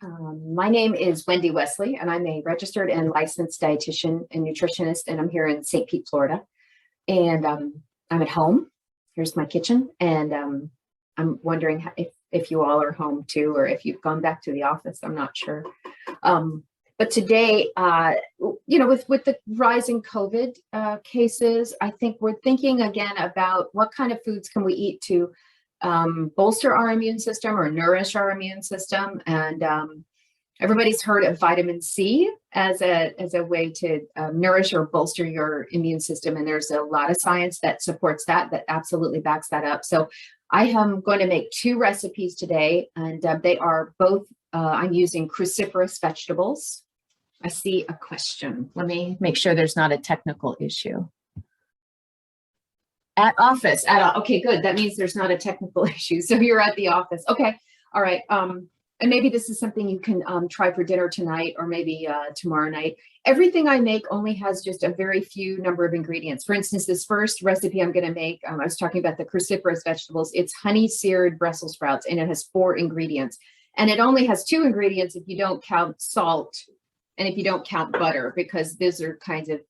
My name is Wendy Wesley, and I'm a registered and licensed dietitian and nutritionist, and I'm here in St. Pete, Florida. And I'm at home. Here's my kitchen, and I'm wondering if you all are home too, or if you've gone back to the office. I'm not sure. But today, with the rising COVID cases, I think we're thinking again about what kind of foods can we eat to bolster our immune system or nourish our immune system. And everybody's heard of vitamin C as a way to nourish or bolster your immune system. And there's a lot of science that supports that absolutely backs that up. So I am going to make two recipes today, and they are both, I'm using cruciferous vegetables. I see a question. Let me make sure there's not a technical issue. At office, okay, good. That means there's not a technical issue. So you're at the office. Okay, all right. And maybe this is something you can try for dinner tonight, or maybe tomorrow night. Everything I make only has just a very few number of ingredients. For instance, this first recipe I'm going to make, I was talking about the cruciferous vegetables. It's honey seared Brussels sprouts, and it has 4 ingredients. And it only has 2 ingredients if you don't count salt and if you don't count butter, because those are kinds of,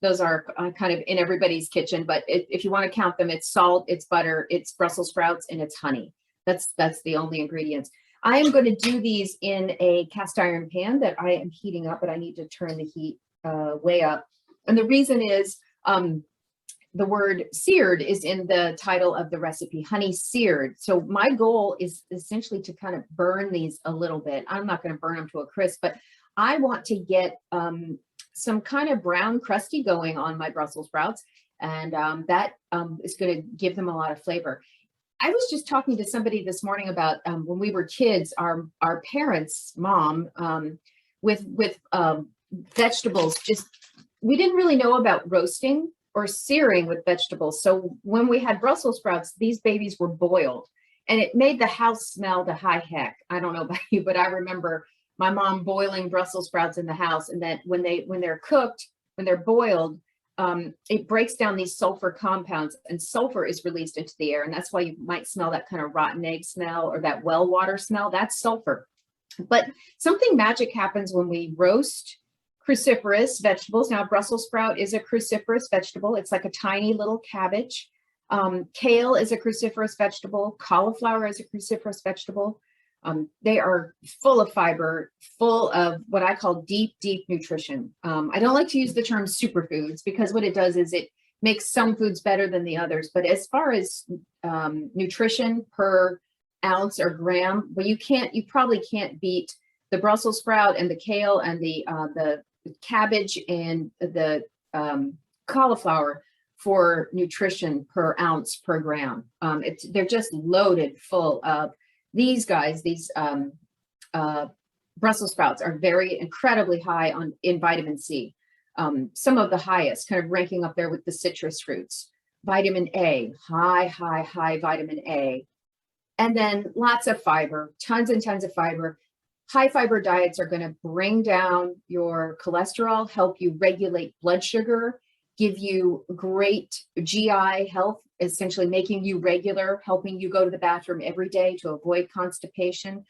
those are kind of in everybody's kitchen. But if you want to count them, it's salt, it's butter, it's Brussels sprouts, and it's honey. That's the only ingredients. I am going to do these in a cast iron pan that I am heating up, but I need to turn the heat way up. And the reason is the word seared is in the title of the recipe, honey seared. So my goal is essentially to kind of burn these a little bit. I'm not going to burn them to a crisp, but I want to get some kind of brown crusty going on my Brussels sprouts. And that is going to give them a lot of flavor. I was just talking to somebody this morning about when we were kids, our parents' mom with vegetables, we didn't really know about roasting or searing with vegetables. So when we had Brussels sprouts, these babies were boiled, and it made the house smell to high heck. I don't know about you, but I remember my mom boiling Brussels sprouts in the house, and that when they're cooked, when they're boiled, it breaks down these sulfur compounds, and sulfur is released into the air. And that's why you might smell that kind of rotten egg smell or that well water smell. That's sulfur. But something magic happens when we roast cruciferous vegetables. Now, Brussels sprout is a cruciferous vegetable. It's like a tiny little cabbage. Kale is a cruciferous vegetable. Cauliflower is a cruciferous vegetable. They are full of fiber, full of what I call deep nutrition. I don't like to use the term superfoods, because what it does is it makes some foods better than the others. But as far as nutrition per ounce or gram, well, you probably can't beat the Brussels sprout and the kale and the cabbage and the cauliflower for nutrition per ounce per gram. They're just loaded full of these guys. These Brussels sprouts are incredibly high in vitamin C. Some of the highest, kind of ranking up there with the citrus fruits. Vitamin A, high vitamin A. And then lots of fiber, tons and tons of fiber. High fiber diets are going to bring down your cholesterol, help you regulate blood sugar, give you great GI health, essentially making you regular, helping you go to the bathroom every day to avoid constipation,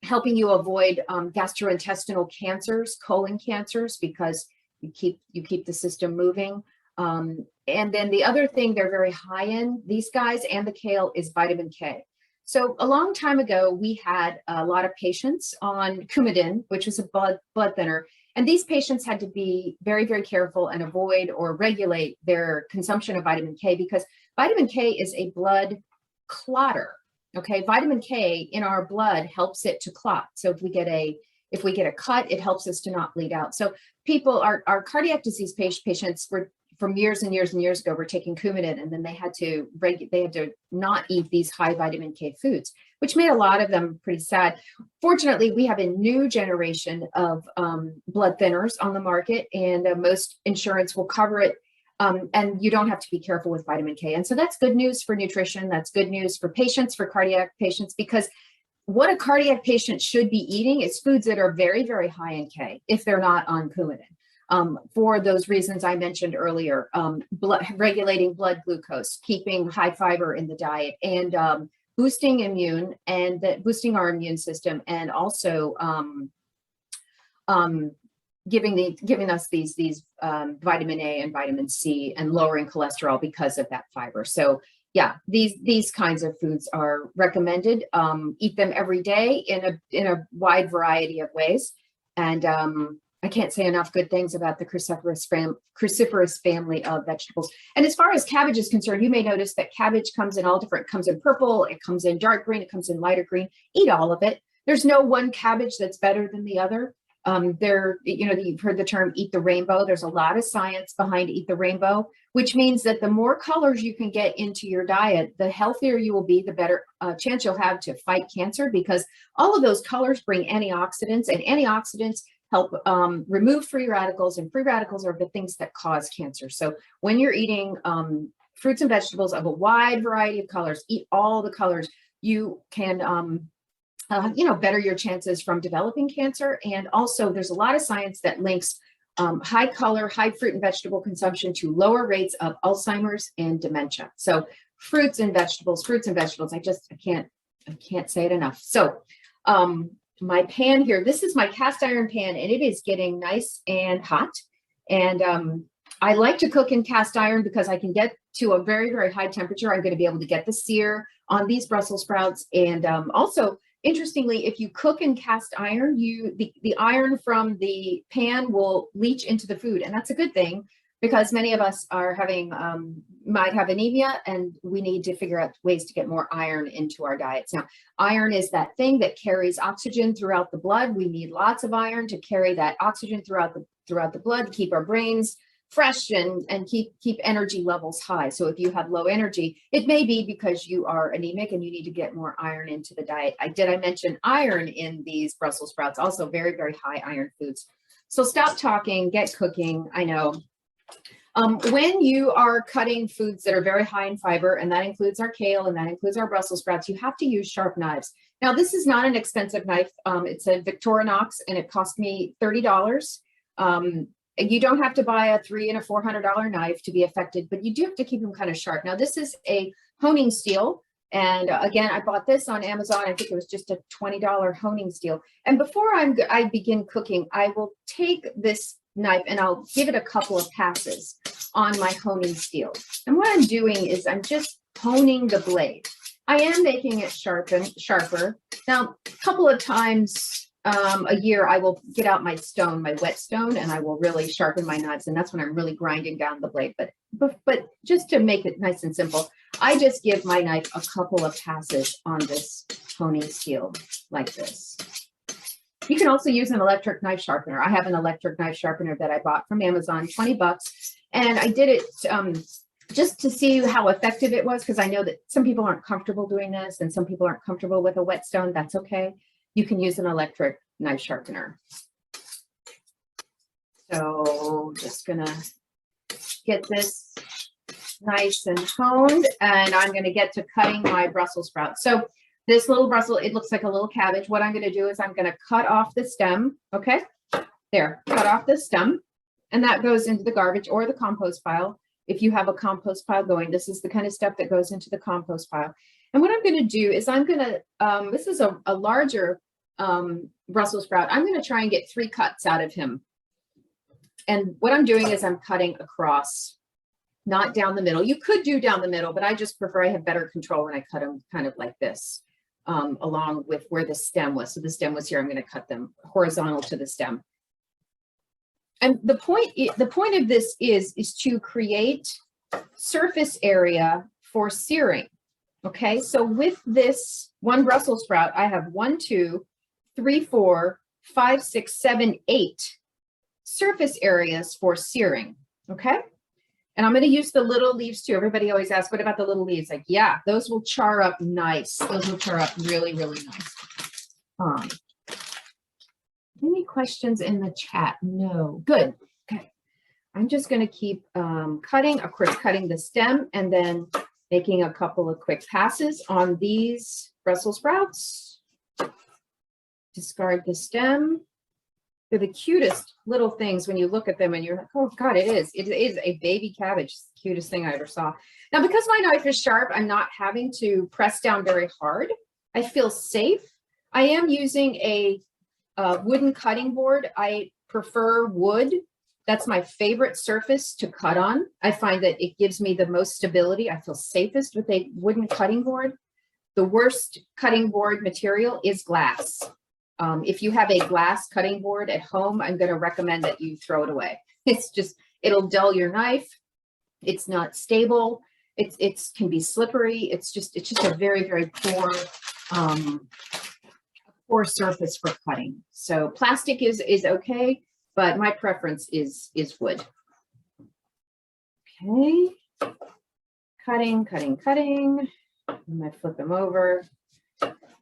helping you avoid gastrointestinal cancers, colon cancers, because you keep the system moving. And then the other thing they're very high in, these guys and the kale, is vitamin K. So a long time ago, we had a lot of patients on Coumadin, which was a blood thinner. And these patients had to be very, very careful and avoid or regulate their consumption of vitamin K, because vitamin K is a blood clotter. Okay, vitamin K in our blood helps it to clot. So if we get a cut, it helps us to not bleed out. So our cardiac disease patients were, from years and years and years ago, were taking Coumadin, and then they had to not eat these high vitamin K foods, which made a lot of them pretty sad. Fortunately, we have a new generation of blood thinners on the market, and most insurance will cover it. And you don't have to be careful with vitamin K. And so that's good news for nutrition. That's good news for patients, for cardiac patients, because what a cardiac patient should be eating is foods that are very, very high in K if they're not on Coumadin. For those reasons I mentioned earlier, regulating blood glucose, keeping high fiber in the diet, and boosting immune and that boosting our immune system, and also giving us these vitamin A and vitamin C, and lowering cholesterol because of that fiber. So yeah, these kinds of foods are recommended. Eat them every day in a wide variety of ways. And I can't say enough good things about the cruciferous family of vegetables. And as far as cabbage is concerned, you may notice that cabbage comes in all different, comes in purple, it comes in dark green, it comes in lighter green. Eat all of it. There's no one cabbage that's better than the other. You've heard the term eat the rainbow. There's a lot of science behind eat the rainbow, which means that the more colors you can get into your diet, the healthier you will be, the better chance you'll have to fight cancer, because all of those colors bring antioxidants, and antioxidants help remove free radicals, and free radicals are the things that cause cancer. So when you're eating fruits and vegetables of a wide variety of colors, eat all the colors, you can better your chances from developing cancer. And also there's a lot of science that links high color, high fruit and vegetable consumption to lower rates of Alzheimer's and dementia. So fruits and vegetables, I can't say it enough. So my pan here, this is my cast iron pan, and it is getting nice and hot. And I like to cook in cast iron because I can get to a very, very high temperature. I'm going to be able to get the sear on these Brussels sprouts. And also, interestingly, if you cook in cast iron, the iron from the pan will leach into the food. And that's a good thing, because many of us are might have anemia, and we need to figure out ways to get more iron into our diets. Now, iron is that thing that carries oxygen throughout the blood. We need lots of iron to carry that oxygen throughout the blood, to keep our brains fresh and keep energy levels high. So if you have low energy, it may be because you are anemic and you need to get more iron into the diet. I mention iron in these Brussels sprouts, also very, very high iron foods. So stop talking, get cooking. I know. When you are cutting foods that are very high in fiber, and that includes our kale and that includes our Brussels sprouts, you have to use sharp knives. Now, this is not an expensive knife. It's a Victorinox, and it cost me $30. You don't have to buy a $300 and a $400 knife to be effective, but you do have to keep them kind of sharp. Now, this is a honing steel. And again, I bought this on Amazon. I think it was just a $20 honing steel. And before I begin cooking, I will take this knife and I'll give it a couple of passes on my honing steel. And what I'm doing is I'm just honing the blade. I am making it sharper. Now, a couple of times a year, I will get out my wet stone, and I will really sharpen my knives. And that's when I'm really grinding down the blade. But just to make it nice and simple, I just give my knife a couple of passes on this honing steel like this. You can also use an electric knife sharpener. I have an electric knife sharpener that I bought from Amazon, 20 bucks. And I did it just to see how effective it was, because I know that some people aren't comfortable doing this and some people aren't comfortable with a whetstone. That's okay. You can use an electric knife sharpener. So just gonna get this nice and honed, and I'm gonna get to cutting my Brussels sprouts. So this little Brussels, it looks like a little cabbage. What I'm gonna do is I'm gonna cut off the stem, okay? There, cut off the stem, and that goes into the garbage or the compost pile. If you have a compost pile going, this is the kind of stuff that goes into the compost pile. And what I'm gonna do is I'm gonna, this is a larger Brussels sprout. I'm gonna try and get 3 cuts out of him. And what I'm doing is I'm cutting across, not down the middle. You could do down the middle, but I just prefer, I have better control when I cut them kind of like this, along with where the stem was. So the stem was here, I'm gonna cut them horizontal to the stem. And the point of this is to create surface area for searing. Okay, so with this one Brussels sprout, I have 1, 2, 3, 4, 5, 6, 7, 8 surface areas for searing. Okay, and I'm going to use the little leaves too. Everybody always asks, what about the little leaves? Like, yeah, those will char up nice. Those will char up really, really nice. Any questions in the chat? No. Good. Okay. I'm just going to keep cutting, of course, cutting the stem and then making a couple of quick passes on these Brussels sprouts. Discard the stem. They're the cutest little things when you look at them and you're like, oh God, it is a baby cabbage. It's the cutest thing I ever saw. Now, because my knife is sharp, I'm not having to press down very hard. I feel safe. I am using a wooden cutting board. I prefer wood. That's my favorite surface to cut on. I find that it gives me the most stability. I feel safest with a wooden cutting board. The worst cutting board material is glass. If you have a glass cutting board at home, I'm going to recommend that you throw it away. It's just, it'll dull your knife. It's not stable. It can be slippery. It's just a very, very poor surface for cutting. So plastic is okay, but my preference is wood. Okay, cutting. I'm going to flip them over.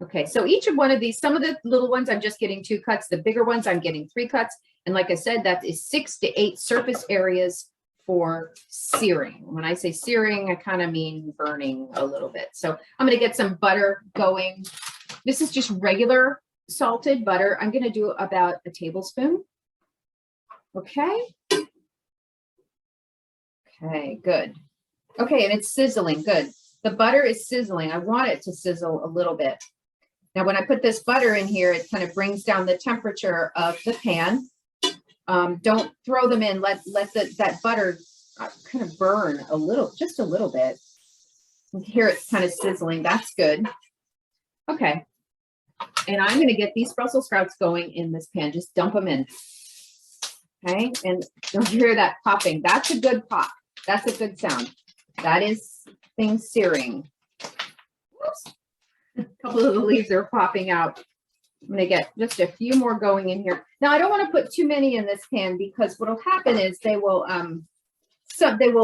Okay, so each of one of these, some of the little ones, I'm just getting 2 cuts. The bigger ones, I'm getting 3 cuts. And like I said, that is 6 to 8 surface areas for searing. When I say searing, I kind of mean burning a little bit. So I'm going to get some butter going. This is just regular salted butter. I'm going to do about a tablespoon. Okay. Okay, good. Okay, and it's sizzling. Good. The butter is sizzling. I want it to sizzle a little bit. Now, when I put this butter in here, it kind of brings down the temperature of the pan. Don't throw them in. Let that butter kind of burn a little, just a little bit. Here it's kind of sizzling. That's good. Okay. And I'm going to get these Brussels sprouts going in this pan. Just dump them in. Okay. And don't you hear that popping? That's a good pop. That's a good sound. That is things searing. Whoops. A couple of the leaves are popping out. I'm going to get just a few more going in here. Now, I don't want to put too many in this pan because what will happen is they will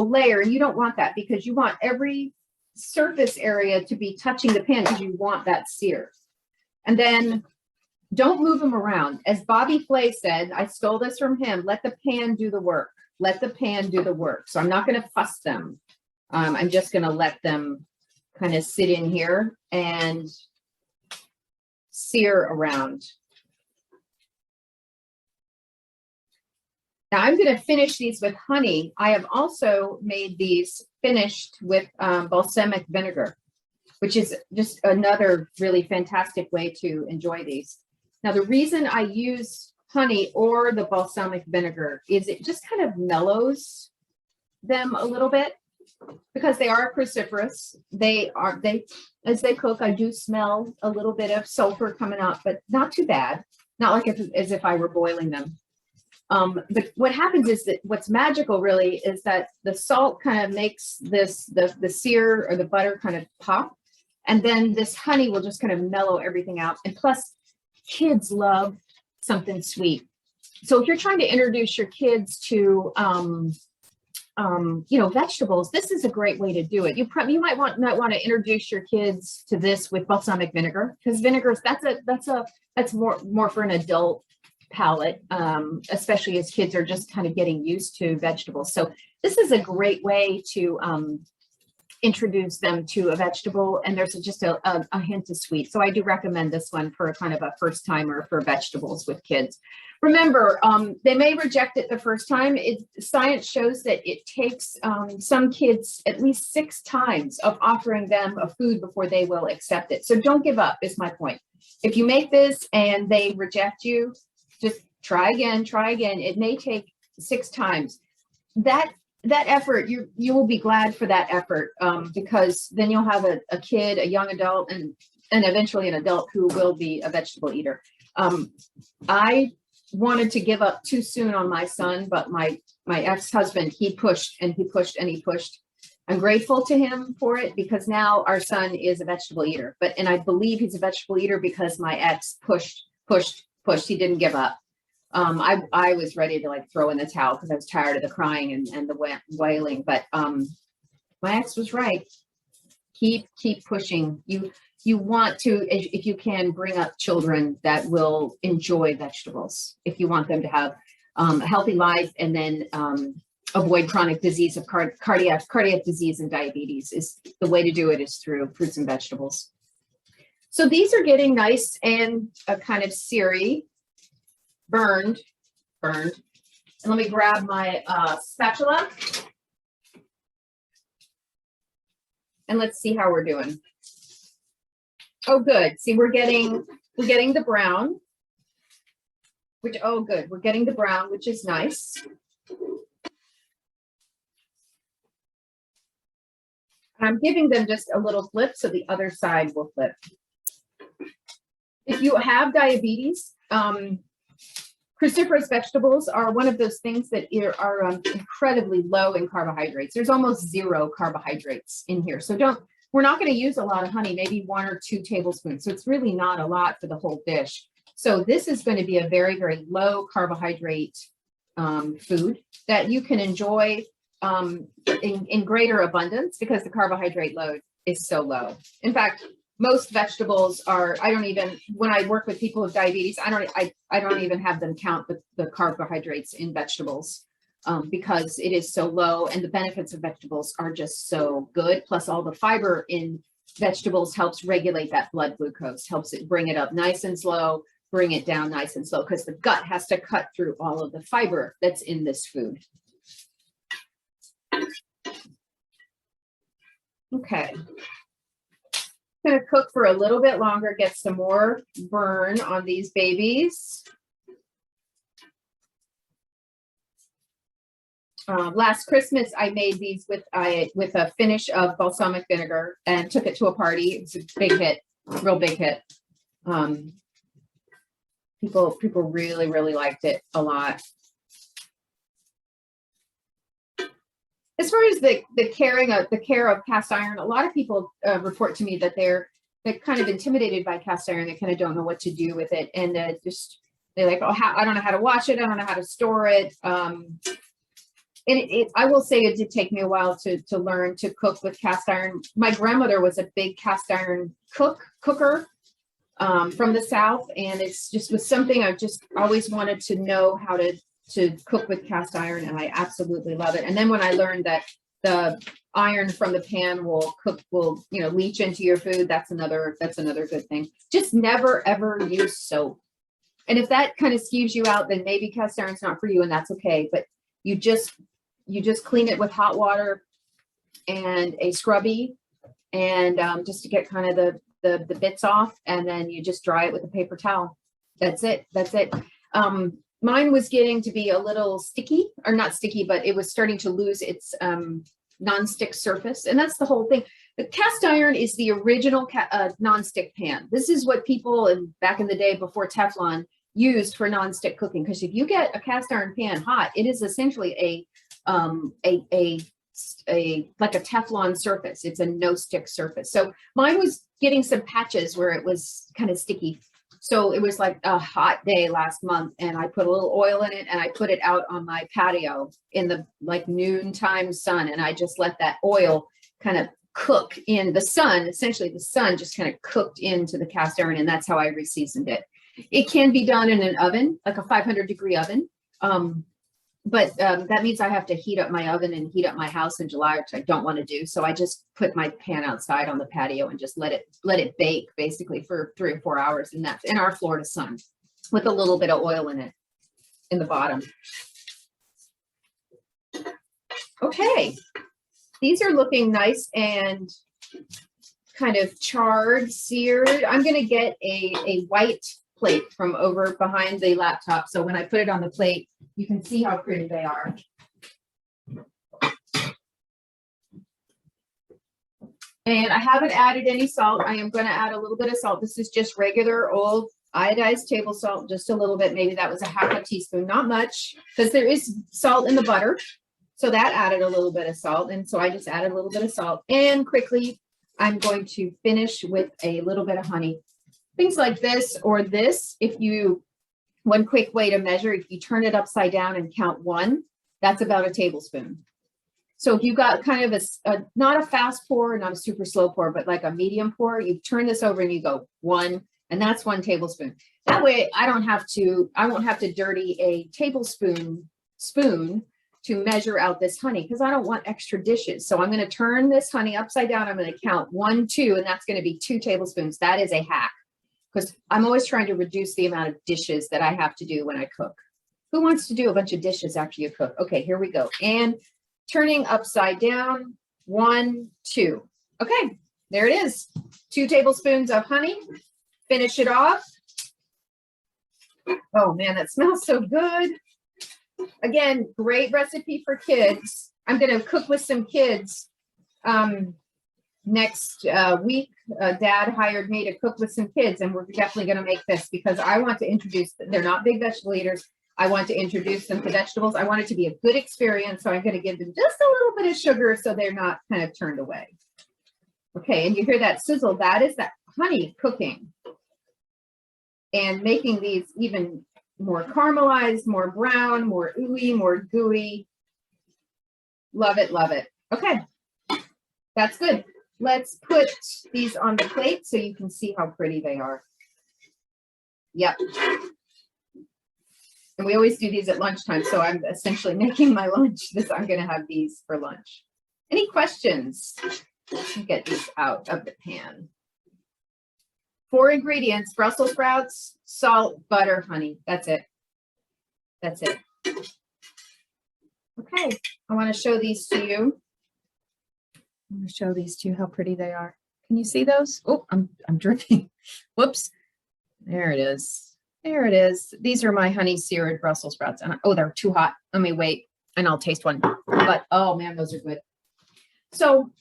layer, and you don't want that because you want every surface area to be touching the pan because you want that sear. And then don't move them around. As Bobby Flay said, I stole this from him, let the pan do the work. Let the pan do the work. So I'm not going to fuss them. I'm just going to let them kind of sit in here and sear around. Now I'm going to finish these with honey. I have also made these finished with balsamic vinegar, which is just another really fantastic way to enjoy these. Now, the reason I use honey or the balsamic vinegar is it just kind of mellows them a little bit because they are cruciferous. As they cook, I do smell a little bit of sulfur coming out, but not too bad. Not like as if I were boiling them. But what happens is that what's magical really is that the salt kind of makes the sear or the butter kind of pop. And then this honey will just kind of mellow everything out. And plus, kids love something sweet. So if you're trying to introduce your kids to, vegetables, this is a great way to do it. You might want to introduce your kids to this with balsamic vinegar because vinegars that's more for an adult palate, especially as kids are just kind of getting used to vegetables. So this is a great way to introduce them to a vegetable, and there's just a hint of sweet. So I do recommend this one for kind of a first timer for vegetables with kids. Remember, they may reject it the first time. Science shows that it takes some kids at least 6 times of offering them a food before they will accept it. So don't give up is my point. If you make this and they reject you, just try again. It may take 6 times. That effort, you will be glad for that effort because then you'll have a kid, a young adult, and eventually an adult who will be a vegetable eater. I wanted to give up too soon on my son, but my ex-husband, he pushed and he pushed and he pushed. I'm grateful to him for it because now our son is a vegetable eater. And I believe he's a vegetable eater because my ex pushed. He didn't give up. I was ready to like throw in the towel because I was tired of the crying and the wailing. But my ex was right. Keep pushing. You want to, if you can, bring up children that will enjoy vegetables. If you want them to have a healthy life and then avoid chronic disease of cardiac disease and diabetes, is the way to do it is through fruits and vegetables. So these are getting nice and kind of seary. burned. And let me grab my spatula. And let's see how we're doing. Oh, good. See, we're getting the brown, which, oh, good. We're getting the brown, which is nice. I'm giving them just a little flip so the other side will flip. If you have diabetes, cruciferous vegetables are one of those things that are incredibly low in carbohydrates. There's almost 0 carbohydrates in here. So we're not going to use a lot of honey, maybe 1 or 2 tablespoons. So it's really not a lot for the whole dish. So this is going to be a very, very low carbohydrate food that you can enjoy in greater abundance because the carbohydrate load is so low. In fact, most vegetables are, when I work with people with diabetes, I don't even have them count the carbohydrates in vegetables because it is so low, and the benefits of vegetables are just so good. Plus all the fiber in vegetables helps regulate that blood glucose, helps it bring it up nice and slow, bring it down nice and slow, because the gut has to cut through all of the fiber that's in this food. Okay. Going to cook for a little bit longer, get some more burn on these babies. Last Christmas, I made these with a finish of balsamic vinegar and took it to a party. It's a big hit, real big hit. People really, really liked it a lot. As far as the care of cast iron, a lot of people report to me that they're kind of intimidated by cast iron. They kind of don't know what to do with it, and they're like, oh, I don't know how to wash it. I don't know how to store it. And I will say it did take me a while to learn to cook with cast iron. My grandmother was a big cast iron cooker from the South, and it's just was something I just always wanted to know how to cook with cast iron, and I absolutely love it. And then when I learned that the iron from the pan will leach into your food, that's another good thing. Just never ever use soap. And if that kind of skews you out, then maybe cast iron's not for you, and that's okay. But you just clean it with hot water and a scrubby, and just to get kind of the bits off, and then you just dry it with a paper towel. That's it. Mine was getting to be a little sticky, or not sticky, but it was starting to lose its nonstick surface. And that's the whole thing. The cast iron is the original nonstick pan. This is what people back in the day before Teflon used for nonstick cooking. Because if you get a cast iron pan hot, it is essentially like a Teflon surface. It's a no stick surface. So mine was getting some patches where it was kind of sticky. So it was like a hot day last month, and I put a little oil in it, and I put it out on my patio in the like noontime sun, and I just let that oil kind of cook in the sun. Essentially, the sun just kind of cooked into the cast iron, and that's how I reseasoned it. It can be done in an oven, like a 500-degree oven. But that means I have to heat up my oven and heat up my house in July, which I don't want to do. So I just put my pan outside on the patio and just let it bake basically for 3 or 4 hours. And that's in our Florida sun with a little bit of oil in it in the bottom. Okay. These are looking nice and kind of charred, seared. I'm going to get a white plate from over behind the laptop. So when I put it on the plate, you can see how pretty they are. And I haven't added any salt. I am going to add a little bit of salt. This is just regular old iodized table salt, just a little bit. Maybe that was a half a teaspoon, not much, because there is salt in the butter. So that added a little bit of salt. And so I just added a little bit of salt. And quickly, I'm going to finish with a little bit of honey. Things like this or this, one quick way to measure, if you turn it upside down and count 1, that's about a tablespoon. So if you've got kind of not a fast pour, not a super slow pour, but like a medium pour, you turn this over and you go 1, and that's 1 tablespoon. That way I won't have to dirty a tablespoon to measure out this honey, because I don't want extra dishes. So I'm going to turn this honey upside down. I'm going to count 1, 2, and that's going to be 2 tablespoons. That is a hack. because I'm always trying to reduce the amount of dishes that I have to do when I cook. Who wants to do a bunch of dishes after you cook? Okay, here we go. And turning upside down, 1, 2. Okay, there it is. 2 tablespoons of honey. Finish it off. Oh man, that smells so good. Again, great recipe for kids. I'm going to cook with some kids next week. Dad hired me to cook with some kids, and we're definitely going to make this because I want to introduce, they're not big vegetable eaters. I want to introduce them to vegetables. I want it to be a good experience. So I'm going to give them just a little bit of sugar so they're not kind of turned away. Okay, and you hear that sizzle. That is that honey cooking and making these even more caramelized, more brown, more ooey, more gooey. Love it, love it. Okay, that's good. Let's put these on the plate so you can see how pretty they are. Yep. And we always do these at lunchtime, so I'm essentially making my lunch. I'm going to have these for lunch. Any questions? Let's get these out of the pan. 4 ingredients: Brussels sprouts, salt, butter, honey. That's it. That's it. Okay, I want to show these to you. I'm going to show these to you how pretty they are. Can you see those? Oh, I'm dripping. Whoops. There it is. There it is. These are my honey seared Brussels sprouts. And oh, they're too hot. Let me wait and I'll taste one. But oh man, those are good. So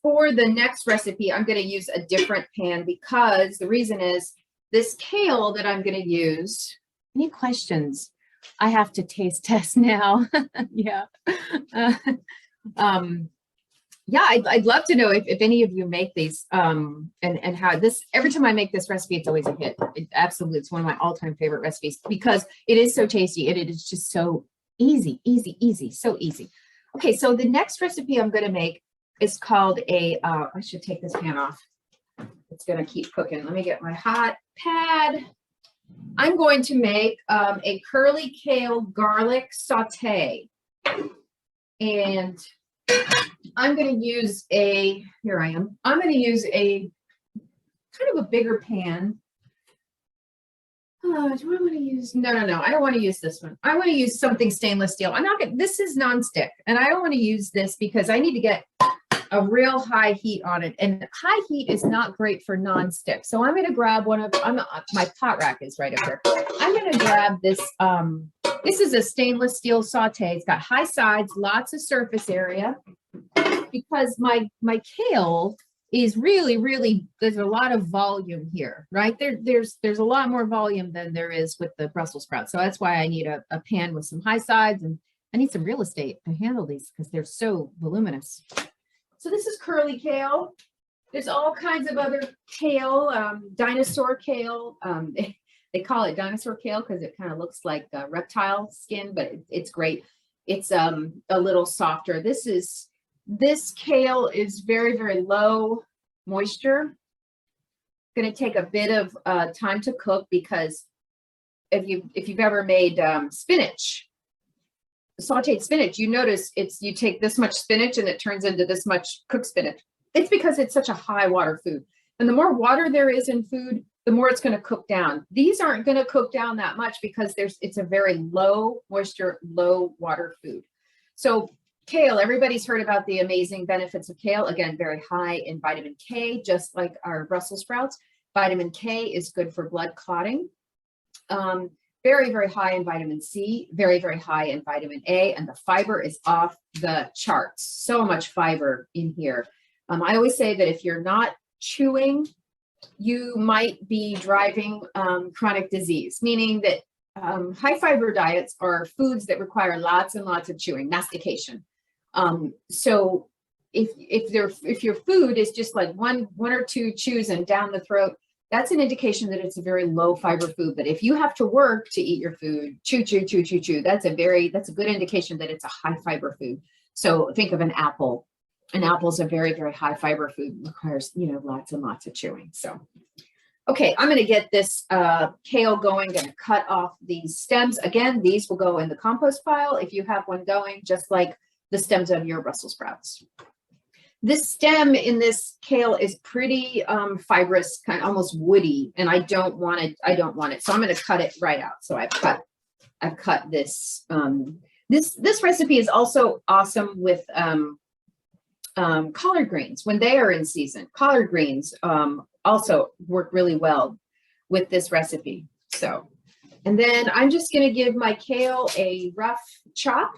for the next recipe, I'm going to use a different pan because the reason is this kale that I'm going to use. Any questions? I have to taste test now. Yeah. Yeah, I'd love to know if any of you make these and how this, every time I make this recipe, it's always a hit. Absolutely. It's one of my all-time favorite recipes because it is so tasty and it is just so easy, so easy. Okay, so the next recipe I'm going to make is called a, I should take this pan off. It's going to keep cooking. Let me get my hot pad. I'm going to make a curly kale garlic saute. And I'm going to use a, here I am. I'm going to use a kind of a bigger pan. Do I want to use, no, I don't want to use this one. I want to use something stainless steel. I'm not going to, this is nonstick and I don't want to use this because I need to get a real high heat on it. And high heat is not great for nonstick. So I'm going to grab one of, my pot rack is right up there. I'm going to grab this, this is a stainless steel saute. It's got high sides, lots of surface area because my kale is really, there's a lot of volume here, right? There's a lot more volume than there is with the Brussels sprouts. So that's why I need a pan with some high sides and I need some real estate to handle these because they're so voluminous. So this is curly kale. There's all kinds of other kale, dinosaur kale. They call it dinosaur kale because it kind of looks like reptile skin, but it's great. It's a little softer. This kale is very low moisture. Going to take a bit of time to cook because if you've ever made spinach, sauteed spinach, you notice you take this much spinach and it turns into this much cooked spinach. It's because it's such a high water food. And the more water there is in food, the more it's going to cook down. These aren't going to cook down that much because it's a very low moisture, low water food. So kale, everybody's heard about the amazing benefits of kale. Again, very high in vitamin K, just like our Brussels sprouts. Vitamin K is good for blood clotting. Very high in vitamin C, very high in vitamin A, and the fiber is off the charts. So much fiber in here. I always say that if you're not chewing, you might be driving chronic disease, meaning that high fiber diets are foods that require lots and lots of chewing, mastication. So if your food is just like one or two chews and down the throat, that's an indication that it's a very low fiber food. But if you have to work to eat your food, chew, that's a good indication that it's a high fiber food. So think of an apple. An apple is a very high fiber food, requires, lots and lots of chewing. So, okay, I'm going to get this kale going. Going to cut off these stems. Again, these will go in the compost pile if you have one going, just like the stems of your Brussels sprouts. This stem in this kale is pretty fibrous, kind of almost woody, and I don't want it. So I'm going to cut it right out. So I've cut this. This recipe is also awesome with collard greens when they are in season. Collard greens also work really well with this recipe. So, and then I'm just going to give my kale a rough chop.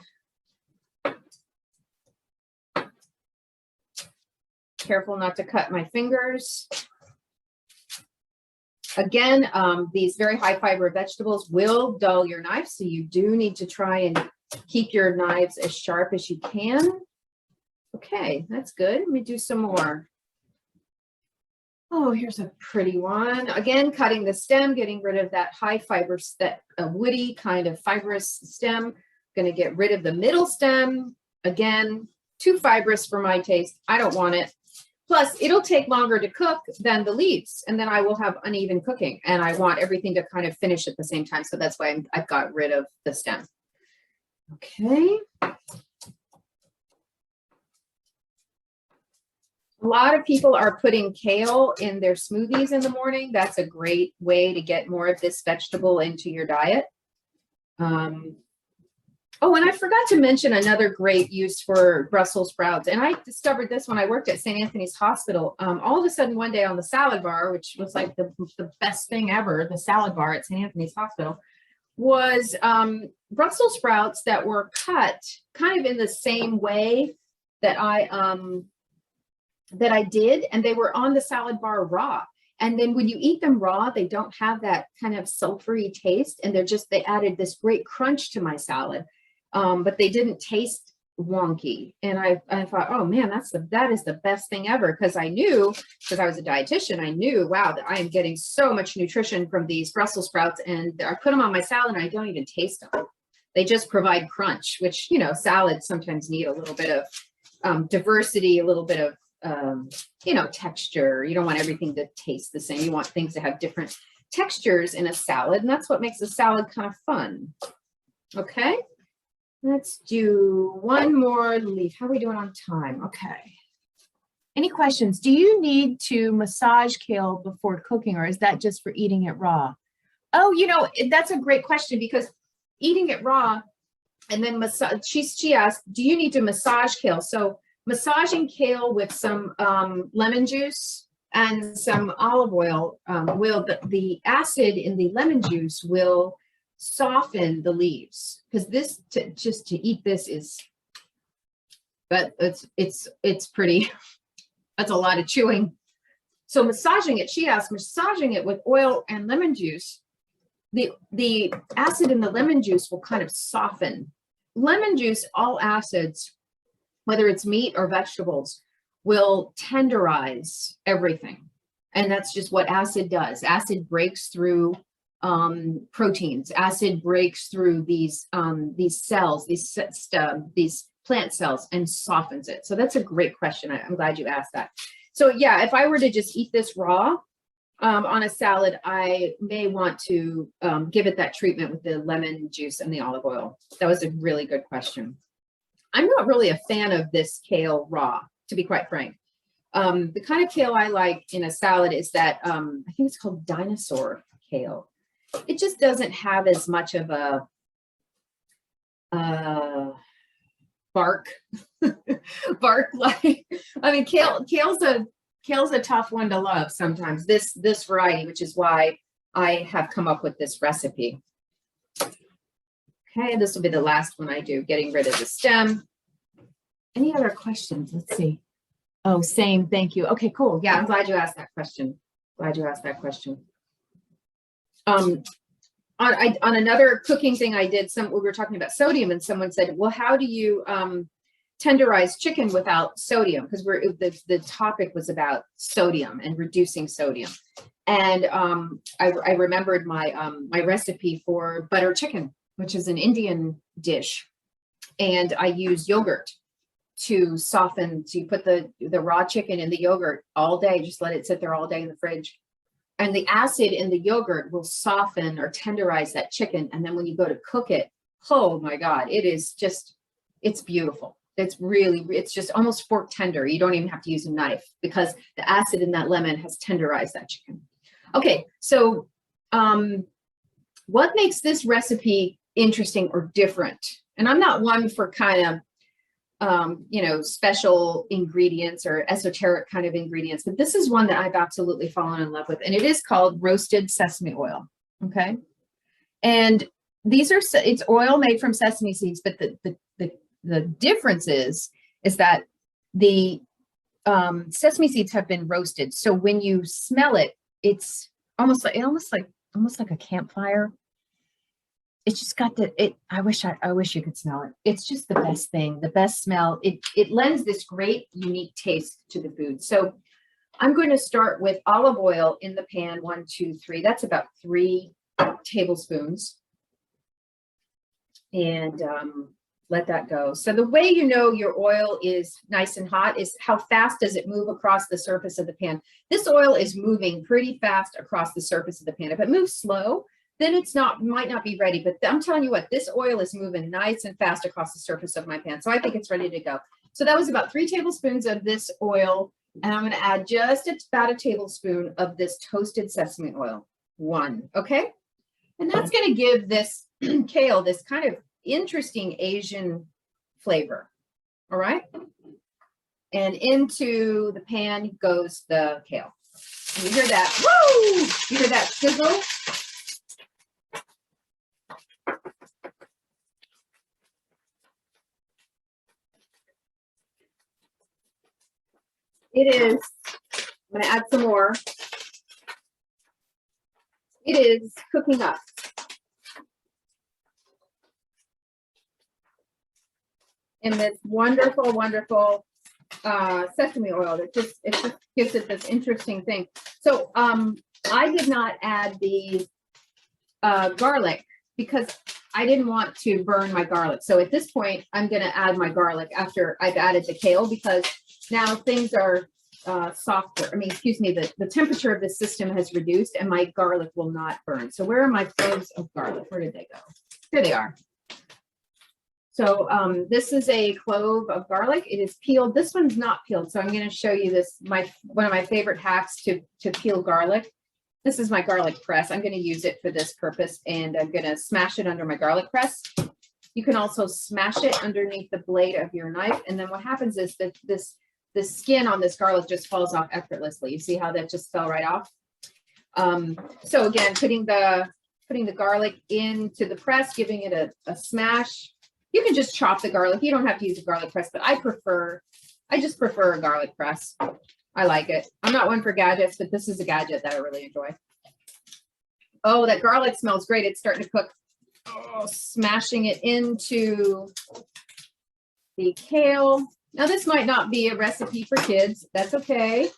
Careful not to cut my fingers. Again, these very high fiber vegetables will dull your knife, so you do need to try and keep your knives as sharp as you can. Okay, that's good. Let me do some more. Oh, here's a pretty one. Again, cutting the stem, getting rid of that high fiber, that woody kind of fibrous stem. Going to get rid of the middle stem. Again, too fibrous for my taste. I don't want it. Plus, it'll take longer to cook than the leaves, and then I will have uneven cooking, and I want everything to kind of finish at the same time. So that's why I've got rid of the stem. Okay. A lot of people are putting kale in their smoothies in the morning. That's a great way to get more of this vegetable into your diet. Oh, and I forgot to mention another great use for Brussels sprouts. And I discovered this when I worked at St. Anthony's Hospital. All of a sudden one day on the salad bar, which was like the best thing ever, the salad bar at St. Anthony's Hospital, was Brussels sprouts that were cut kind of in the same way that I did, and they were on the salad bar raw. And then when you eat them raw, they don't have that kind of sulfury taste, and they added this great crunch to my salad. But they didn't taste wonky. And I thought, oh man, that is the best thing ever. Because I knew, because I was a dietitian, I knew, wow, that I am getting so much nutrition from these Brussels sprouts, and I put them on my salad and I don't even taste them. They just provide crunch, which, you know, salads sometimes need a little bit of diversity, a little bit of, you know, texture. You don't want everything to taste the same. You want things to have different textures in a salad. And that's what makes a salad kind of fun. Okay. Let's do one more leaf. How are we doing on time? Okay. Any questions? Do you need to massage kale before cooking, or is that just for eating it raw? Oh, you know, that's a great question, because eating it raw and then she asked, do you need to massage kale? So massaging kale with some lemon juice and some olive oil the acid in the lemon juice will soften the leaves, because just to eat this is, but it's pretty, that's a lot of chewing. So massaging it, she asked, massaging it with oil and lemon juice, the acid in the lemon juice will kind of soften. Lemon juice, all acids, whether it's meat or vegetables, will tenderize everything. And that's just what acid does. Acid breaks through proteins. Acid breaks through these cells, these plant cells, and softens it. So that's a great question. I'm glad you asked that. So yeah, if I were to just eat this raw on a salad, I may want to give it that treatment with the lemon juice and the olive oil. That was a really good question. I'm not really a fan of this kale raw, to be quite frank. The kind of kale I like in a salad is that, I think it's called dinosaur kale. It just doesn't have as much of a bark like, I mean, kale's a tough one to love sometimes, this variety, which is why I have come up with this recipe. Okay, this will be the last one I do, getting rid of the stem. Any other questions? Let's see. Oh, same, thank you. Okay, cool. Yeah, I'm glad you asked that question. On another cooking thing I did, we were talking about sodium, and someone said, well, how do you tenderize chicken without sodium? Because the topic was about sodium and reducing sodium. And I remembered my recipe for butter chicken, which is an Indian dish. And I use yogurt to soften. So you put the raw chicken in the yogurt all day, just let it sit there all day in the fridge. And the acid in the yogurt will soften or tenderize that chicken. And then when you go to cook it, oh my God, it's beautiful. It's really, it's just almost fork tender. You don't even have to use a knife because the acid in that lemon has tenderized that chicken. Okay, so what makes this recipe interesting or different? And I'm not one for kind of, you know, special ingredients or esoteric kind of ingredients, but this is one that I've absolutely fallen in love with, and it is called roasted sesame oil. Okay, and these are, it's oil made from sesame seeds, but the difference is that the sesame seeds have been roasted. So when you smell it, it's almost like a campfire. It's just got I wish you could smell it. It's just the best thing, the best smell. It lends this great unique taste to the food. So I'm going to start with olive oil in the pan. 1, 2, 3. That's about 3 tablespoons. And let that go. So the way you know your oil is nice and hot is how fast does it move across the surface of the pan. This oil is moving pretty fast across the surface of the pan. If it moves slow, then it's might not be ready. But I'm telling you what, this oil is moving nice and fast across the surface of my pan. So I think it's ready to go. So that was about 3 tablespoons of this oil. And I'm going to add just about a tablespoon of this toasted sesame oil. 1, okay? And that's going to give this kale this kind of interesting Asian flavor. All right. And into the pan goes the kale. And you hear that? Woo! You hear that sizzle? It is. I'm going to add some more. It is cooking up. In this wonderful, wonderful sesame oil. It just gives it this interesting thing. So I did not add the garlic because I didn't want to burn my garlic. So at this point, I'm going to add my garlic after I've added the kale because now things are softer. I mean, excuse me, the temperature of the system has reduced and my garlic will not burn. So where are my cloves of garlic? Where did they go? Here they are. So this is a clove of garlic. It is peeled. This one's not peeled. So I'm going to show you this, one of my favorite hacks to peel garlic. This is my garlic press. I'm going to use it for this purpose, and I'm going to smash it under my garlic press. You can also smash it underneath the blade of your knife. And then what happens is that the skin on this garlic just falls off effortlessly. You see how that just fell right off? So again, putting the garlic into the press, giving it a smash. You can just chop the garlic. You don't have to use a garlic press, but I just prefer a garlic press. I like it. I'm not one for gadgets, but this is a gadget that I really enjoy. Oh, that garlic smells great. It's starting to cook. Oh, smashing it into the kale. Now, this might not be a recipe for kids. That's okay.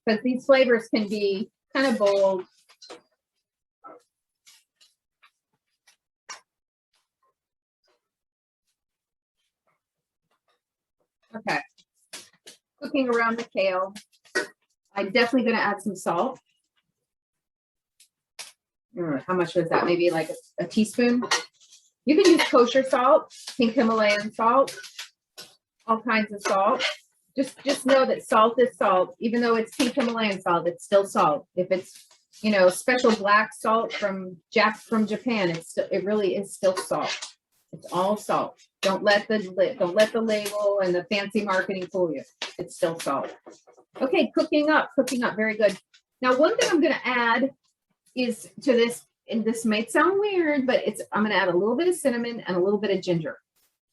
Because these flavors can be kind of bold. Okay, cooking around the kale. I'm definitely going to add some salt. How much was that? Maybe like a teaspoon. You can use kosher salt, pink Himalayan salt, all kinds of salt. Just know that salt is salt. Even though it's pink Himalayan salt, it's still salt. If it's, you know, special black salt from Japan, it really is still salt. It's all salt. Don't let the label and the fancy marketing fool you. It's still salt. Okay, cooking up, very good. Now, one thing I'm going to add is to this, and this might sound weird, but I'm going to add a little bit of cinnamon and a little bit of ginger.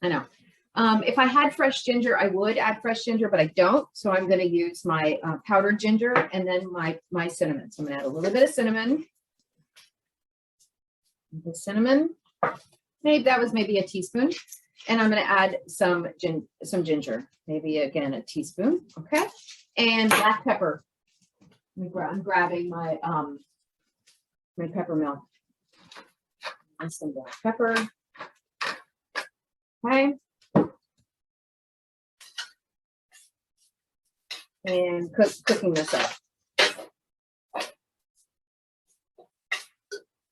I know. If I had fresh ginger, I would add fresh ginger, but I don't. So I'm going to use my powdered ginger and then my cinnamon. So I'm going to add a little bit of cinnamon. The cinnamon. Maybe a teaspoon, and I'm going to add some ginger, maybe again a teaspoon, okay, and black pepper. I'm grabbing my my pepper mill and some black pepper, okay, and cooking this up.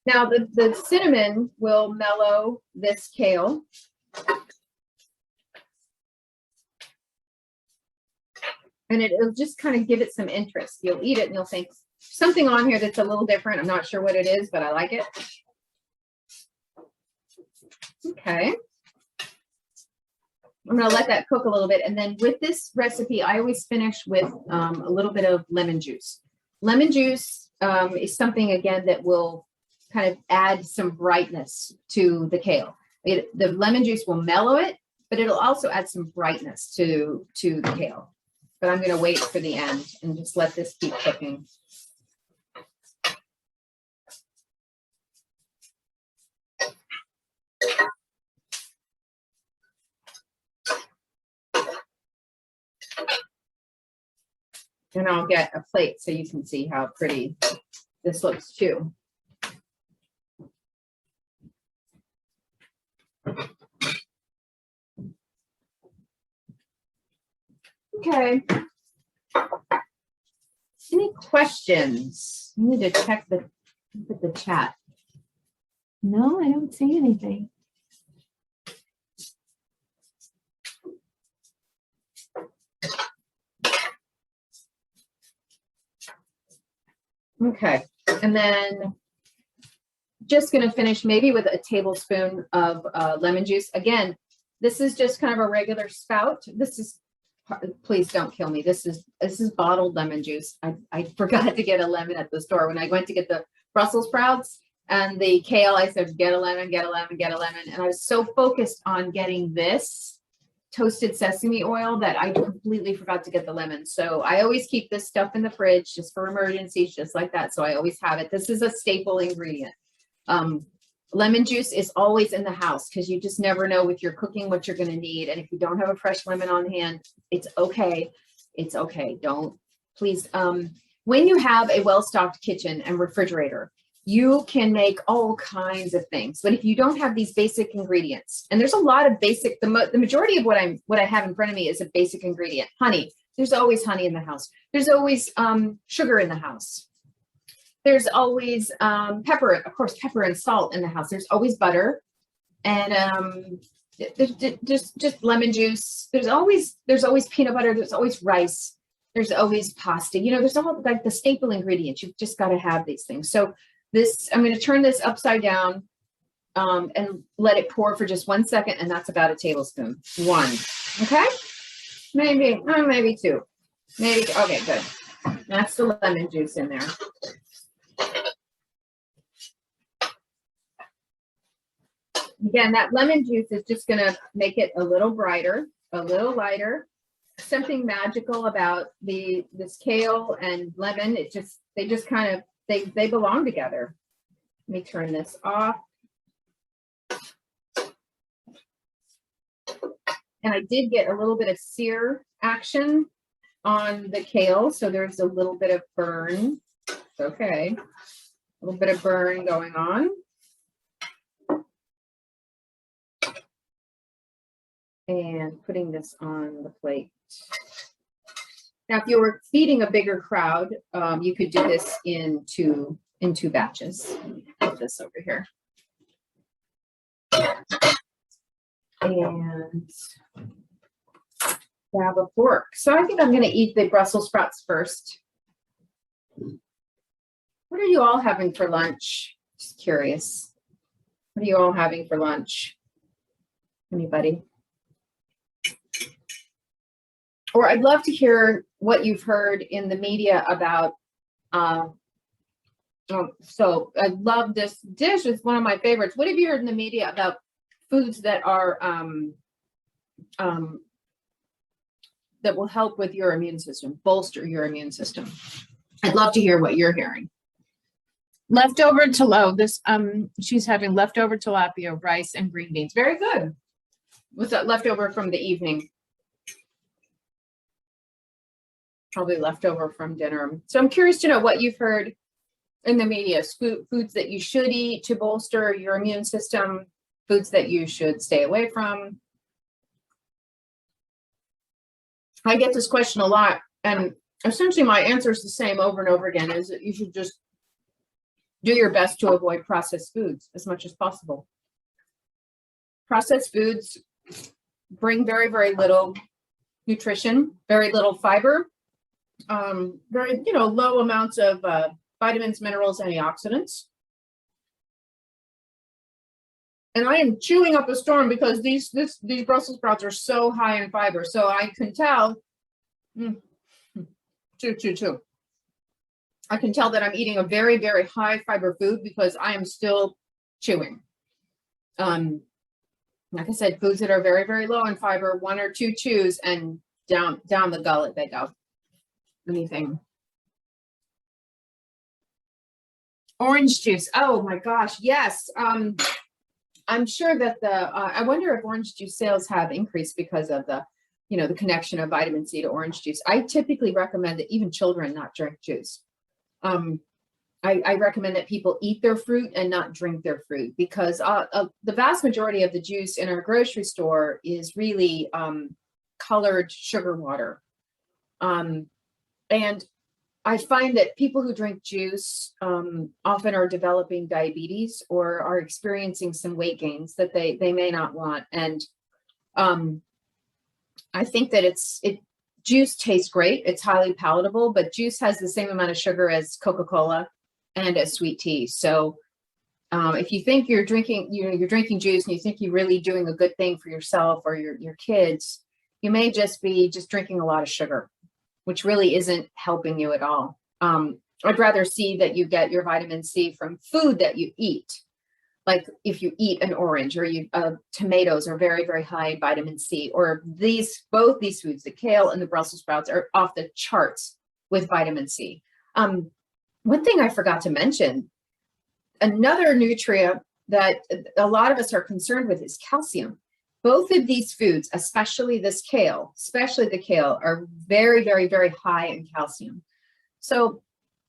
Now the cinnamon will mellow this kale. And it'll just kind of give it some interest. You'll eat it and you'll think something on here that's a little different. I'm not sure what it is, but I like it. Okay. I'm going to let that cook a little bit. And then with this recipe, I always finish with a little bit of lemon juice. Lemon juice is something, again, that will kind of add some brightness to the kale. The lemon juice will mellow it, but it'll also add some brightness to the kale. But I'm going to wait for the end and just let this keep cooking. And I'll get a plate so you can see how pretty this looks too. Okay. Any questions? I need to check the chat. No, I don't see anything. Okay, and then just going to finish maybe with a tablespoon of lemon juice. Again, this is just kind of a regular spout. This is, please don't kill me. This is bottled lemon juice. I forgot to get a lemon at the store. When I went to get the Brussels sprouts and the kale, I said, get a lemon, get a lemon, get a lemon. And I was so focused on getting this toasted sesame oil that I completely forgot to get the lemon. So I always keep this stuff in the fridge just for emergencies, just like that. So I always have it. This is a staple ingredient. Lemon juice is always in the house because you just never know if you're cooking what you're going to need. And if you don't have a fresh lemon on hand, it's okay. It's okay. Don't, please. When you have a well-stocked kitchen and refrigerator, you can make all kinds of things. But if you don't have these basic ingredients, and there's a lot of basic, the majority of what I have in front of me is a basic ingredient. Honey. There's always honey in the house. There's always sugar in the house. There's always pepper, of course, pepper and salt in the house. There's always butter, and just lemon juice. There's always peanut butter. There's always rice. There's always pasta. You know, there's all like the staple ingredients. You've just got to have these things. So this, I'm going to turn this upside down and let it pour for just 1 second, and that's about a tablespoon. One, okay, maybe two, maybe. Okay, good. That's the lemon juice in there. Again, that lemon juice is just going to make it a little brighter, a little lighter. Something magical about this kale and lemon. They just kind of, they belong together. Let me turn this off. And I did get a little bit of sear action on the kale, so there's a little bit of burn. It's okay. A little bit of burn going on. And putting this on the plate. Now, if you were feeding a bigger crowd, you could do this in two batches. Put this over here. And grab a fork. So I think I'm going to eat the Brussels sprouts first. What are you all having for lunch? Just curious. What are you all having for lunch? Anybody? Or I'd love to hear what you've heard in the media about, so I love this dish. It's one of my favorites. What have you heard in the media about foods that are, that will help with your immune system, bolster your immune system? I'd love to hear what you're hearing. Leftover tilapia. She's having leftover tilapia, rice, and green beans. Very good. What's that leftover from the evening? Probably leftover from dinner. So I'm curious to know what you've heard in the media, foods that you should eat to bolster your immune system, foods that you should stay away from. I get this question a lot, and essentially my answer is the same over and over again, is that you should just do your best to avoid processed foods as much as possible. Processed foods bring very, very little nutrition, very little fiber, very, low amounts of vitamins, minerals, antioxidants. And I am chewing up a storm because these Brussels sprouts are so high in fiber. So I can tell, chew. I can tell that I'm eating a very, very high fiber food because I am still chewing. Like I said, foods that are very, very low in fiber, 1 or 2 chews and down the gullet they go. Anything. Orange juice. Oh my gosh, yes. I'm sure that I wonder if orange juice sales have increased because of the connection of vitamin C to orange juice. I typically recommend that even children not drink juice. I recommend that people eat their fruit and not drink their fruit because the vast majority of the juice in our grocery store is really colored sugar water. And I find that people who drink juice often are developing diabetes or are experiencing some weight gains that they may not want. And I think that juice tastes great. It's highly palatable, but juice has the same amount of sugar as Coca-Cola and as sweet tea. So if you think you're drinking, you're drinking juice and you think you're really doing a good thing for yourself or your kids, you may just be drinking a lot of sugar, which really isn't helping you at all. I'd rather see that you get your vitamin C from food that you eat. Like if you eat an orange or tomatoes are very, very high in vitamin C, or both these foods, the kale and the Brussels sprouts, are off the charts with vitamin C. One thing I forgot to mention, another nutrient that a lot of us are concerned with is calcium. Both of these foods, especially the kale, are very, very, very high in calcium. So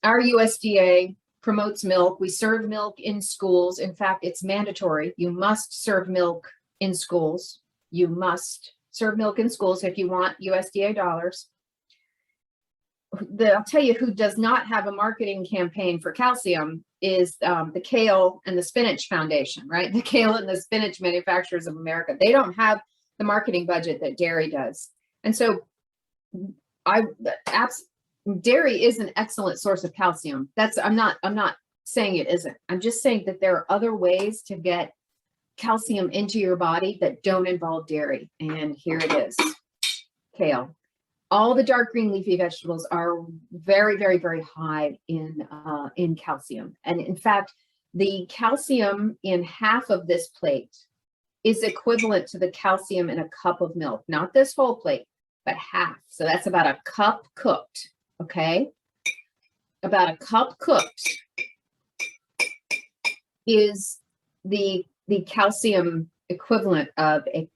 our USDA promotes milk. We serve milk in schools. In fact, it's mandatory. You must serve milk in schools. You must serve milk in schools if you want USDA dollars. I'll tell you who does not have a marketing campaign for calcium is the Kale and the Spinach Foundation, right? The Kale and the Spinach Manufacturers of America. They don't have the marketing budget that dairy does. And so dairy is an excellent source of calcium. I'm not saying it isn't. I'm just saying that there are other ways to get calcium into your body that don't involve dairy. And here it is, kale. All the dark green leafy vegetables are very, very, very high in calcium. And in fact, the calcium in half of this plate is equivalent to the calcium in a cup of milk, not this whole plate, but half. So that's about a cup cooked, okay? About a cup cooked is the calcium equivalent of a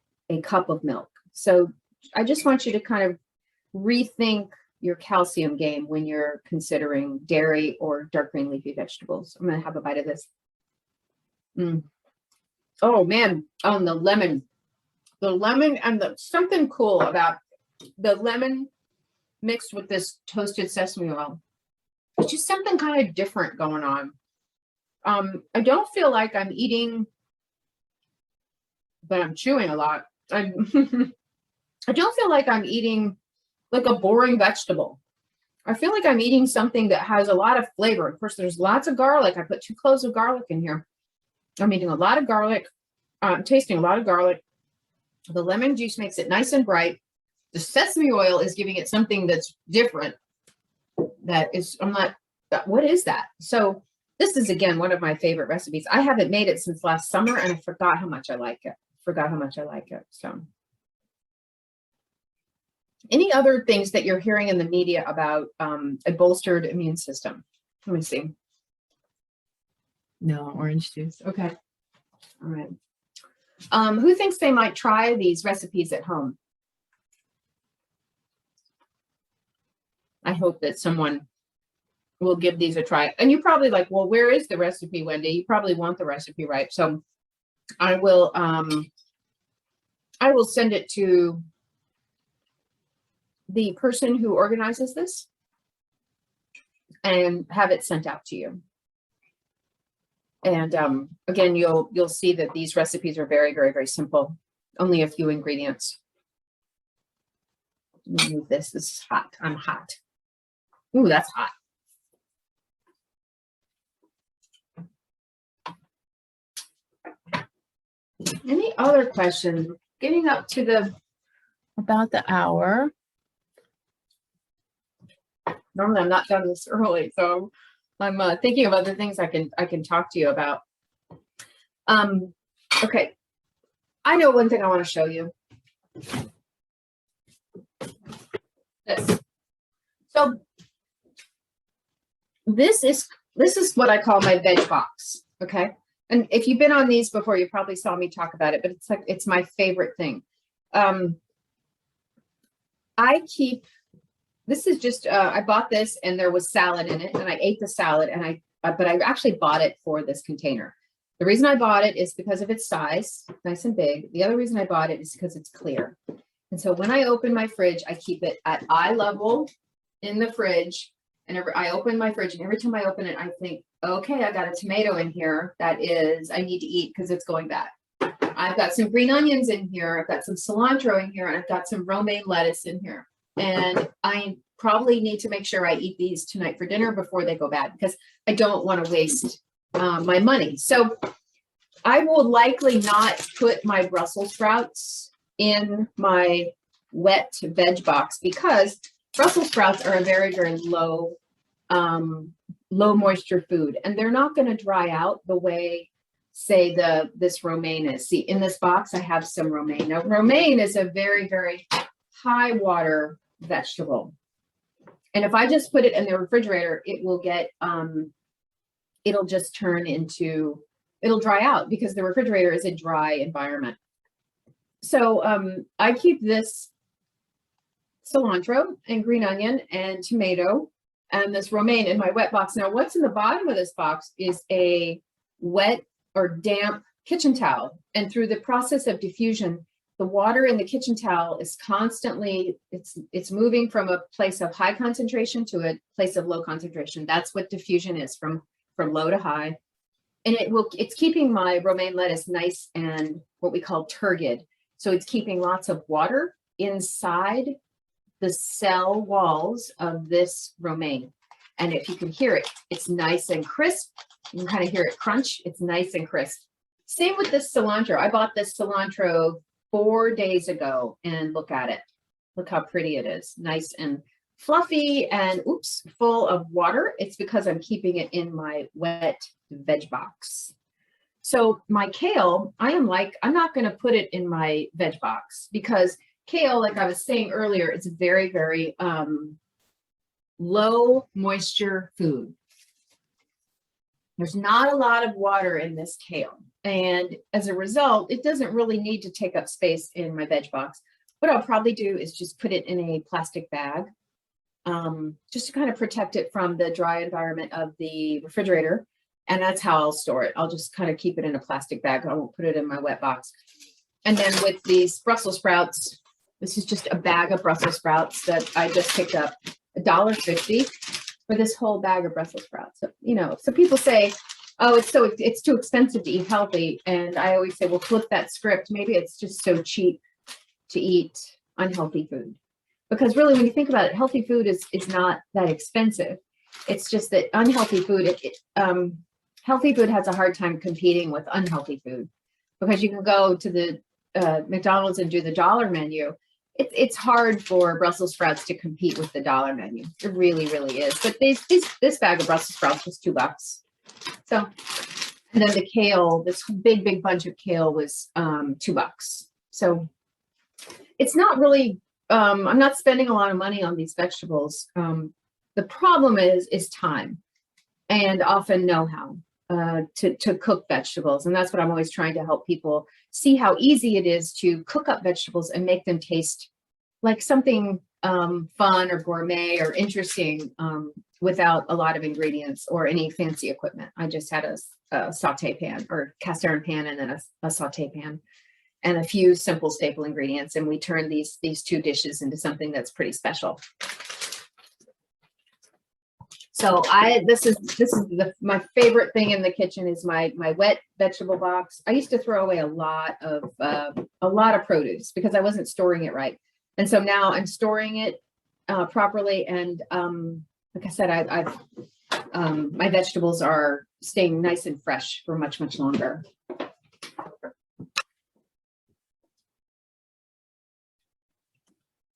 cup of milk. So I just want you to kind of rethink your calcium game when you're considering dairy or dark green leafy vegetables. I'm going to have a bite of this. Oh man, on the lemon and something cool about the lemon mixed with this toasted sesame oil. It's just something kind of different going on. I don't feel like I'm eating, but I'm chewing a lot. I don't feel like I'm eating like a boring vegetable. I feel like I'm eating something that has a lot of flavor. Of course, there's lots of garlic. I put 2 cloves of garlic in here. I'm eating a lot of garlic. I'm tasting a lot of garlic. The lemon juice makes it nice and bright. The sesame oil is giving it something that's different. That is, what is that? So this is, again, one of my favorite recipes. I haven't made it since last summer and I forgot how much I like it. So any other things that you're hearing in the media about a bolstered immune system? Let me see. No, orange juice. Okay. All right. Who thinks they might try these recipes at home? I hope that someone will give these a try. And you're probably like, well, where is the recipe, Wendy? You probably want the recipe, right? So I will send it to the person who organizes this and have it sent out to you. And again, you'll see that these recipes are very, very, very simple. Only a few ingredients. Let me move this. This is hot. I'm hot. Ooh, that's hot. Any other questions? Getting up to About the hour. normally I'm not done this early, so I'm thinking of other things I can talk to you about. Okay, I know one thing I want to show you. This. So this is what I call my veg box. Okay, and if you've been on these before, you probably saw me talk about it, but it's my favorite thing. I keep. This is just, I bought this and there was salad in it and I ate the salad and but I actually bought it for this container. The reason I bought it is because of its size, nice and big. The other reason I bought it is because it's clear. And so when I open my fridge, I keep it at eye level in the fridge. And I open my fridge and every time I open it, I think, okay, I got a tomato in here that is, I need to eat because it's going bad. I've got some green onions in here. I've got some cilantro in here and I've got some romaine lettuce in here. And I probably need to make sure I eat these tonight for dinner before they go bad because I don't want to waste my money. So I will likely not put my Brussels sprouts in my wet veg box because Brussels sprouts are a very, very low moisture food, and they're not going to dry out the way, say, this romaine is. See, in this box, I have some romaine. Now, romaine is a very, very high water vegetable. And if I just put it in the refrigerator, it will get, it'll just turn into, it'll dry out because the refrigerator is a dry environment. So I keep this cilantro and green onion and tomato and this romaine in my wet box. Now, what's in the bottom of this box is a wet or damp kitchen towel. And through the process of diffusion, the water in the kitchen towel is constantly, it's moving from a place of high concentration to a place of low concentration. That's what diffusion is, from low to high. And it's keeping my romaine lettuce nice and what we call turgid. So it's keeping lots of water inside the cell walls of this romaine. And if you can hear it, it's nice and crisp. You can kind of hear it crunch. It's nice and crisp. Same with this cilantro. I bought this cilantro 4 days ago and look at it. Look how pretty it is. Nice and fluffy and full of water. It's because I'm keeping it in my wet veg box. So my kale, I'm not going to put it in my veg box because kale, like I was saying earlier, it's a very, very low moisture food. There's not a lot of water in this kale. And as a result, it doesn't really need to take up space in my veg box. What I'll probably do is just put it in a plastic bag, just to kind of protect it from the dry environment of the refrigerator. And that's how I'll store it. I'll just kind of keep it in a plastic bag. I won't put it in my wet box. And then with these Brussels sprouts, this is just a bag of Brussels sprouts that I just picked up, $1.50 for this whole bag of Brussels sprouts. So, you know, so people say, oh, it's too expensive to eat healthy. And I always say, well, flip that script. Maybe it's just so cheap to eat unhealthy food. Because really, when you think about it, healthy food is not that expensive. It's just that unhealthy food, healthy food has a hard time competing with unhealthy food. Because you can go to the McDonald's and do the dollar menu. It's hard for Brussels sprouts to compete with the dollar menu. It really, really is. But this bag of Brussels sprouts was $2. So, and then the kale, this big, big bunch of kale was $2. So it's not really, I'm not spending a lot of money on these vegetables. The problem is time and often know-how to cook vegetables. And that's what I'm always trying to help people see, how easy it is to cook up vegetables and make them taste like something fun or gourmet or interesting without a lot of ingredients or any fancy equipment. I just had a saute pan or cast iron pan and then a saute pan and a few simple staple ingredients. And we turned these two dishes into something that's pretty special. So this is my favorite thing in the kitchen is my wet vegetable box. I used to throw away a lot of produce because I wasn't storing it right. And so now I'm storing it properly. And like I said, my vegetables are staying nice and fresh for much, much longer.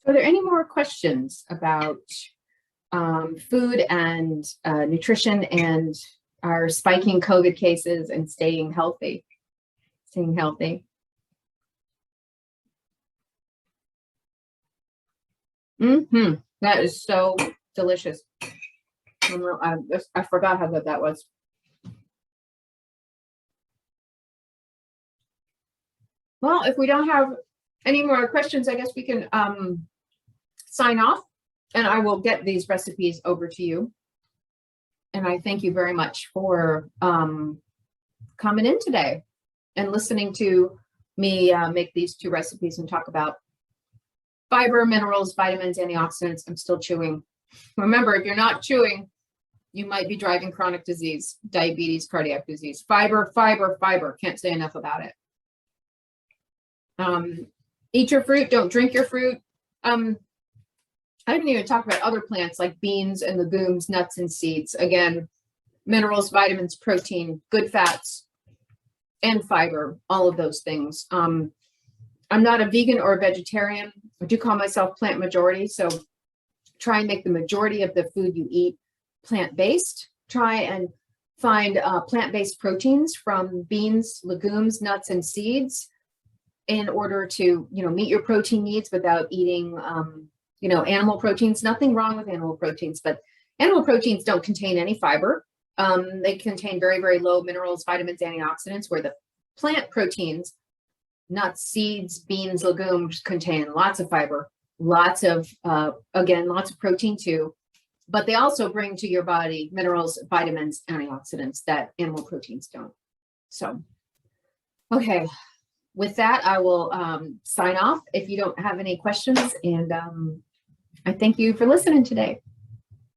Are there any more questions about food and nutrition and our spiking COVID cases and staying healthy? That is so delicious. I forgot how good that was. Well, if we don't have any more questions, I guess we can sign off, and I will get these recipes over to you. And I thank you very much for coming in today and listening to me make these 2 recipes and talk about fiber, minerals, vitamins, antioxidants. I'm still chewing. Remember, if you're not chewing, you might be driving chronic disease, diabetes, cardiac disease. Fiber, fiber, fiber. Can't say enough about it. Eat your fruit, don't drink your fruit. I didn't even talk about other plants like beans and legumes, nuts and seeds. Again, minerals, vitamins, protein, good fats, and fiber, all of those things. I'm not a vegan or a vegetarian. I do call myself plant majority. So try and make the majority of the food you eat plant-based. Try and find plant-based proteins from beans, legumes, nuts, and seeds in order to, meet your protein needs without eating, animal proteins. Nothing wrong with animal proteins, but animal proteins don't contain any fiber. They contain very, very low minerals, vitamins, antioxidants, where the plant proteins, nuts, seeds, beans, legumes contain lots of fiber, lots of protein too, but they also bring to your body minerals, vitamins, antioxidants that animal proteins don't. So, okay. With that, I will sign off if you don't have any questions, and I thank you for listening today.